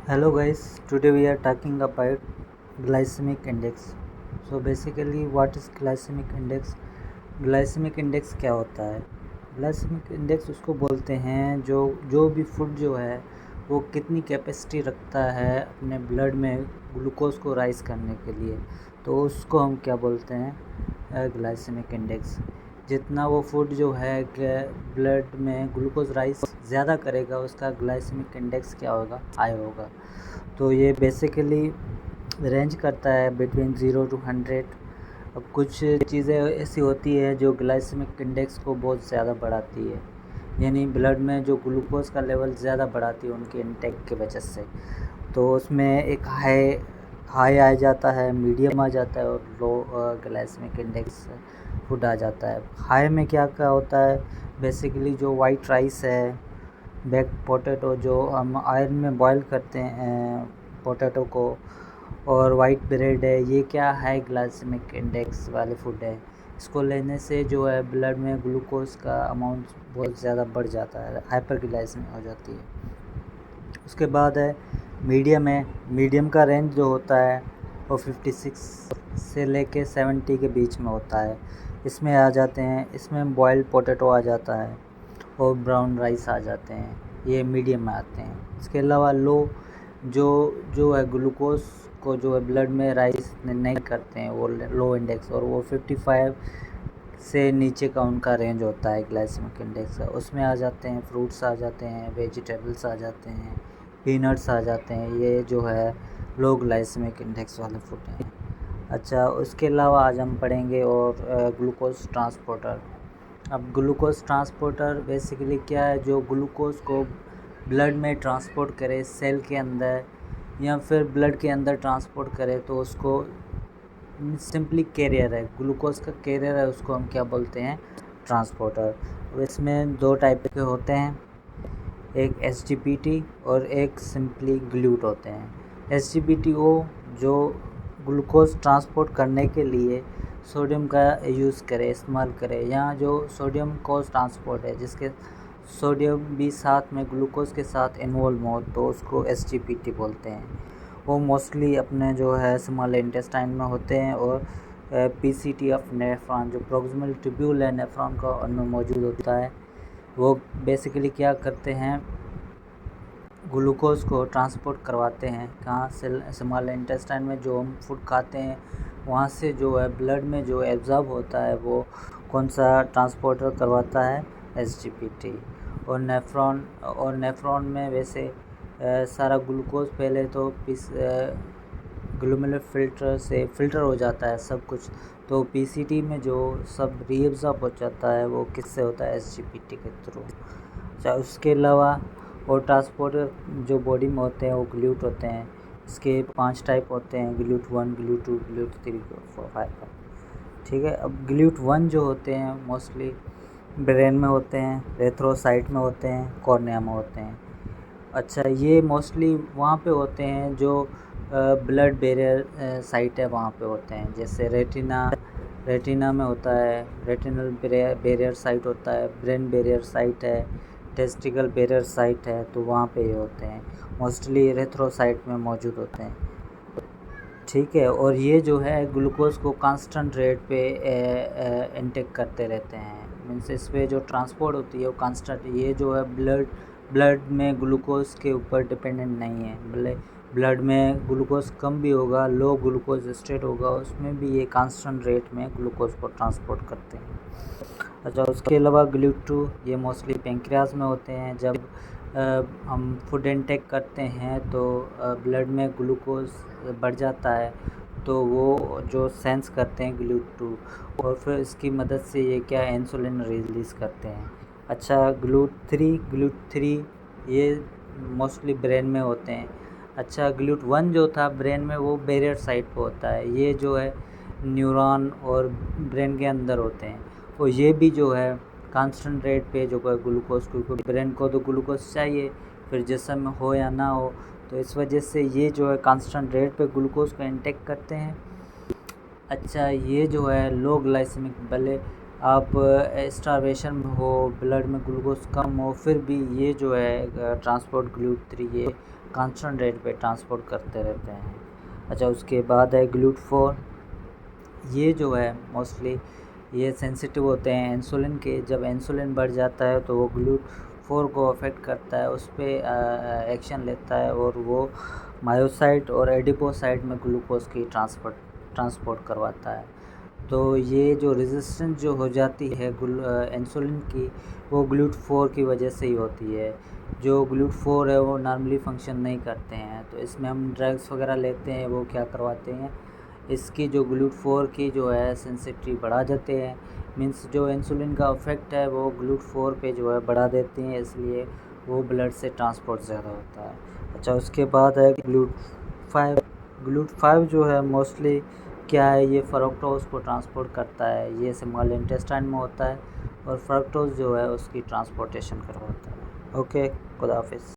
Hello guys, today we are talking about glycemic index. So basically what is glycemic index? Glycemic index क्या होता है? Glycemic index उसको बोलते हैं जो भी फूड जो है वो कितनी कैपेसिटी रखता है अपने ब्लड में ग्लूकोज को राइज करने के लिए, तो उसको हम क्या बोलते हैं? Glycaemic index. जितना वो फूड जो है ब्लड में ग्लूकोज राइज ज़्यादा करेगा उसका ग्लाइसेमिक इंडेक्स क्या होगा? हाई होगा। तो ये बेसिकली रेंज करता है बिटवीन 0 to 100। अब कुछ चीज़ें ऐसी होती है जो ग्लाइसेमिक इंडेक्स को बहुत ज़्यादा बढ़ाती है, यानी ब्लड में जो ग्लूकोज का लेवल ज़्यादा बढ़ाती है उनके इंटेक की वजह से। तो उसमें एक हाई आ जाता है, मीडियम आ जाता है और लो ग्लाइसेमिक इंडेक्स फूड आ जाता है। हाई में क्या क्या होता है? बेसिकली जो वाइट राइस है, बेक्ड पोटैटो जो हम आयरन में बॉईल करते हैं पोटैटो को, और वाइट ब्रेड है, ये क्या हाई ग्लाइसेमिक इंडेक्स वाले फूड है। इसको लेने से जो है ब्लड में ग्लूकोज का अमाउंट बहुत ज़्यादा बढ़ जाता है, हाइपरग्लाइसेमिक हो जाती है। उसके बाद है मीडियम है। मीडियम का रेंज जो होता है वो 56 से लेके 70 के बीच में होता है। इसमें आ जाते हैं, इसमें बॉइल्ड पोटैटो आ जाता है और ब्राउन राइस आ जाते हैं, ये मीडियम में आते हैं। इसके अलावा लो जो है ग्लूकोज को जो है ब्लड में राइस नहीं करते हैं, वो लो इंडेक्स, और वो 55 से नीचे का उनका रेंज होता है ग्लाइसेमिक इंडेक्स का। उसमें आ जाते हैं फ्रूट्स आ जाते हैं, वेजिटेबल्स आ जाते हैं, पीनट्स आ जाते हैं, ये जो है लो ग्लाइसेमिक इंडेक्स वाले फूड हैं। अच्छा, उसके अलावा आज हम पढ़ेंगे और ग्लूकोज ट्रांसपोर्टर। अब ग्लूकोज ट्रांसपोर्टर बेसिकली क्या है? जो ग्लूकोज को ब्लड में ट्रांसपोर्ट करे सेल के अंदर या फिर ब्लड के अंदर ट्रांसपोर्ट करे, तो उसको सिंपली कैरियर है, ग्लूकोज का कैरियर है, उसको हम क्या बोलते हैं? ट्रांसपोर्टर। इसमें दो टाइप के होते हैं, एक SGPT और एक सिंपली ग्लूट होते हैं। SGPT वो जो ग्लूकोज ट्रांसपोर्ट करने के लिए सोडियम का यूज़ करे, इस्तेमाल करे, या जो सोडियम कोज ट्रांसपोर्ट है जिसके सोडियम भी साथ में ग्लूकोज के साथ इन्वॉल्व हो, तो उसको SGPT बोलते हैं। वो मोस्टली अपने जो है स्मॉल इंटेस्टाइन में होते हैं, और PCT ऑफ नेफ्रॉन, जो प्रोक्सिमल ट्यूब्यूल है नेफ्रॉन का, उनमें मौजूद होता है। वो बेसिकली क्या करते हैं? ग्लूकोज को ट्रांसपोर्ट करवाते हैं कहाँ से? स्मॉल इंटेस्टाइन में जो हम फूड खाते हैं वहाँ से जो है ब्लड में जो एब्जॉर्ब होता है वो कौन सा ट्रांसपोर्टर करवाता है? SGPT। और नेफ्रॉन में वैसे सारा ग्लूकोज पहले तो ग्लोमेरुलर फिल्टर से फ़िल्टर हो जाता है सब कुछ, तो PCT में जो सब रीअब्जॉर्ब हो जाता है वो किससे होता है? SGPT के थ्रू। अच्छा, उसके अलावा और ट्रांसपोर्टर जो बॉडी में होते हैं वो ग्लूट होते हैं। इसके 5 टाइप होते हैं, ग्लूट 1, ग्लूट 2, ग्लूट 3, 4, 5। ठीक है। अब ग्लूट 1 जो होते हैं मोस्टली ब्रेन में होते हैं, रेथ्रोसाइट में होते हैं, कॉर्निया में होते हैं। अच्छा, ये मोस्टली वहाँ पे होते हैं जो ब्लड बैरियर साइट है वहाँ पे होते हैं, जैसे रेटिना में होता है, रेटिनल बैरियर साइट होता है, ब्रेन बैरियर साइट है, टेस्टिकल बैरियर साइट है, तो वहाँ पे ये होते हैं, मोस्टली रेथ्रोसाइट में मौजूद होते हैं। ठीक है। और ये जो है ग्लूकोज को कांस्टेंट रेट पे इनटेक करते रहते हैं, मीन्स इस पर जो ट्रांसपोर्ट होती है वो कांस्टेंट, ये जो है ब्लड में ग्लूकोज के ऊपर डिपेंडेंट नहीं है। ब्लड में ग्लूकोज कम भी होगा, लो ग्लूकोज स्टेट होगा, उसमें भी ये कांस्टेंट रेट में ग्लूकोज को ट्रांसपोर्ट करते हैं। अच्छा, उसके अलावा GLUT2 ये मोस्टली पेंक्रियाज में होते हैं। जब हम फूड इनटेक करते हैं तो ब्लड में ग्लूकोज बढ़ जाता है, तो वो जो सेंस करते हैं GLUT2, और फिर इसकी मदद से ये क्या इंसुलिन रिलीज़ करते हैं। अच्छा, GLUT3 ये मोस्टली ब्रेन में होते हैं। अच्छा, GLUT1 जो था ब्रेन में, वो बैरियर साइड पे होता है, ये जो है न्यूरॉन और ब्रेन के अंदर होते हैं, और ये भी जो है कांस्टेंट रेट पे जो है ग्लूकोज, क्योंकि ब्रेन को तो ग्लूकोज चाहिए फिर जिस्म में हो या ना हो, तो इस वजह से ये जो है कांस्टेंट रेट पे ग्लूकोज को इंटेक करते हैं। अच्छा, ये जो है लो ग्लाइसेमिक, भले आप स्टारवेशन में हो, ब्लड में ग्लूकोज कम हो, फिर भी ये जो है ट्रांसपोर्ट GLUT3 ये कांस्टेंट रेट पे ट्रांसपोर्ट करते रहते हैं। अच्छा, उसके बाद है GLUT4। ये जो है मोस्टली ये सेंसिटिव होते हैं इंसुलिन के। जब इंसुलिन बढ़ जाता है तो वो GLUT4 को अफेक्ट करता है, उस पर एक्शन लेता है और वो मायोसाइट और एडिपोसाइट में ग्लूकोज की ट्रांसपोर्ट करवाता है। तो ये जो रेजिस्टेंस जो हो जाती है इंसुलिन की, वो GLUT4 की वजह से ही होती है। जो GLUT4 है वो नॉर्मली फंक्शन नहीं करते हैं, तो इसमें हम ड्रग्स वगैरह लेते हैं, वो क्या करवाते हैं, इसकी जो GLUT4 की जो है सेंसिटिविटी बढ़ा देते हैं। मीन्स जो इंसुलिन का इफेक्ट है वो GLUT4 पे जो है बढ़ा देते हैं, इसलिए वो ब्लड से ट्रांसपोर्ट ज़्यादा होता है। अच्छा, उसके बाद है GLUT5। GLUT5 जो है मोस्टली क्या है, ये फ्रक्टोज को ट्रांसपोर्ट करता है। ये स्मॉल इंटेस्टाइन में होता है और फ्रक्टोज जो है उसकी ट्रांसपोर्टेशन करवाता है। ओके, खुदा हाफिज़।